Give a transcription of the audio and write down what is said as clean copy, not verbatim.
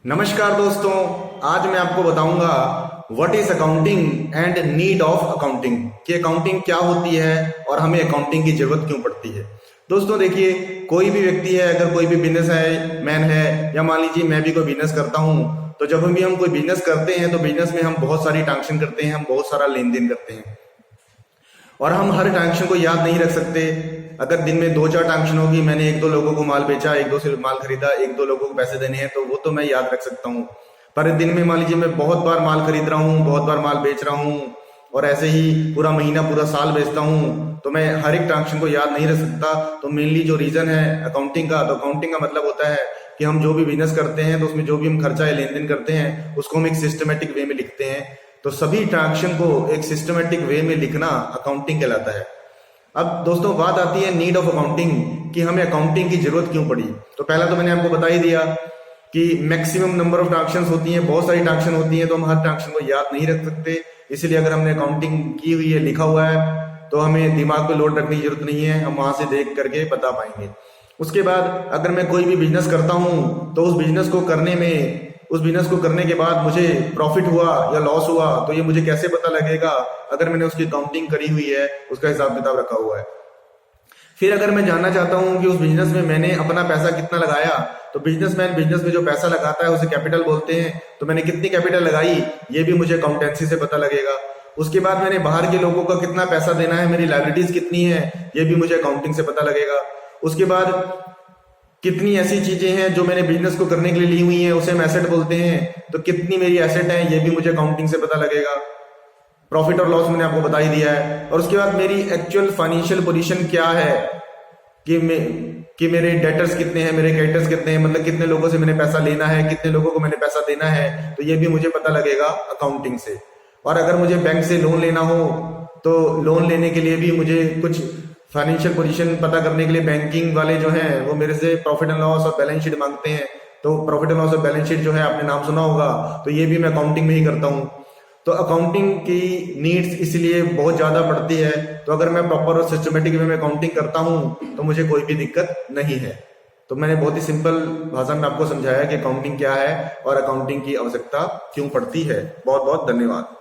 नमस्कार दोस्तों, आज मैं आपको बताऊंगा what is accounting and need of accounting, कि अकाउंटिंग क्या होती है और हमें अकाउंटिंग की जरूरत क्यों पड़ती है। दोस्तों देखिए, कोई भी व्यक्ति है, अगर कोई भी बिजनेस है मैन है, या मान लीजिए मैं भी कोई बिजनेस करता हूं, तो जब भी हम कोई बिजनेस करते हैं तो बिजनेस में हम बहुत सारी ट्रांजेक्शन करते हैं, हम बहुत सारा लेन देन करते हैं और हम हर ट्रांजेक्शन को याद नहीं रख सकते। अगर दिन में दो चार ट्रांजेक्शन होगी, मैंने एक दो लोगों को माल बेचा, एक दो से माल खरीदा, एक दो लोगों को पैसे देने हैं, तो वो तो मैं याद रख सकता हूँ। पर दिन में मान लीजिए मैं बहुत बार माल खरीद रहा हूँ, बहुत बार माल बेच रहा हूँ और ऐसे ही पूरा महीना पूरा साल बेचता हूँ, तो मैं हर एक ट्रांजेक्शन को याद नहीं रख सकता। तो मेनली जो रीजन है अकाउंटिंग का, तो अकाउंटिंग का मतलब होता है कि हम जो भी बिजनेस करते हैं तो उसमें जो भी हम खर्चा या लेन देन करते हैं उसको हम एक सिस्टमेटिक वे में लिखते हैं। तो सभी ट्रांजेक्शन को एक सिस्टमेटिक वे में लिखना अकाउंटिंग कहलाता है। अब दोस्तों बात आती है नीड ऑफ अकाउंटिंग, कि हमें अकाउंटिंग की जरूरत क्यों पड़ी। तो पहला तो मैंने आपको बता ही दिया कि मैक्सिमम नंबर ऑफ ट्रांजेक्शन होती हैं, बहुत सारी ट्रांजेक्शन होती हैं, तो हम हर ट्रांजेक्शन को याद नहीं रख सकते। इसलिए अगर हमने अकाउंटिंग की हुई है, लिखा हुआ है, तो हमें दिमाग पे लोड रखने की जरूरत नहीं है, हम वहां से देख करके बता पाएंगे। उसके बाद अगर मैं कोई भी बिजनेस करता हूं तो उस बिजनेस को करने के बाद मुझे प्रॉफिट हुआ या लॉस हुआ, तो ये मुझे कैसे पता लगेगा? अगर मैंने उसकी काउंटिंग करी हुई है, उसका हिसाब किताब रखा हुआ है। फिर अगर मैं जानना चाहता हूं कि उस बिजनेस में मैंने अपना पैसा कितना लगाया, तो बिजनेसमैन बिजनेस में जो पैसा लगाता है उसे कैपिटल बोलते हैं, तो मैंने कितनी कैपिटल लगाई ये भी मुझे अकाउंटेंसी से पता लगेगा। उसके बाद मैंने बाहर के लोगों का कितना पैसा देना है, मेरी लायबिलिटीज कितनी है, ये भी मुझे अकाउंटिंग से पता लगेगा। उसके बाद कितनी ऐसी चीजें हैं जो मैंने बिजनेस को करने के लिए ली हुई हैं, उसे हम एसेट बोलते हैं, तो कितनी मेरी एसेट है ये भी मुझे अकाउंटिंग से पता लगेगा। प्रॉफिट और लॉस मैंने आपको बता ही दिया है। और उसके बाद मेरी एक्चुअल फाइनेंशियल पोजीशन क्या है, कि मेरे डेटर्स कितने हैं, मेरे क्रेडिटर्स कितने हैं, मतलब कितने लोगों से मैंने पैसा लेना है, कितने लोगों को मैंने पैसा देना है, तो ये भी मुझे पता लगेगा अकाउंटिंग से। और अगर मुझे बैंक से लोन लेना हो, तो लोन लेने के लिए भी मुझे कुछ फाइनेंशियल पोजीशन पता करने के लिए बैंकिंग वाले जो हैं वो मेरे से प्रॉफिट एंड लॉस और बैलेंस शीट मांगते हैं। तो प्रॉफिट एंड लॉस और बैलेंस शीट जो है आपने नाम सुना होगा, तो ये भी मैं अकाउंटिंग में ही करता हूँ। तो अकाउंटिंग की नीड्स इसलिए बहुत ज्यादा पड़ती है। तो अगर मैं प्रॉपर और सिस्टमेटिक वे में अकाउंटिंग करता हूँ तो मुझे कोई भी दिक्कत नहीं है। तो मैंने बहुत ही सिंपल भाषा में आपको समझाया कि अकाउंटिंग क्या है और अकाउंटिंग की आवश्यकता क्यों पड़ती है। बहुत बहुत धन्यवाद।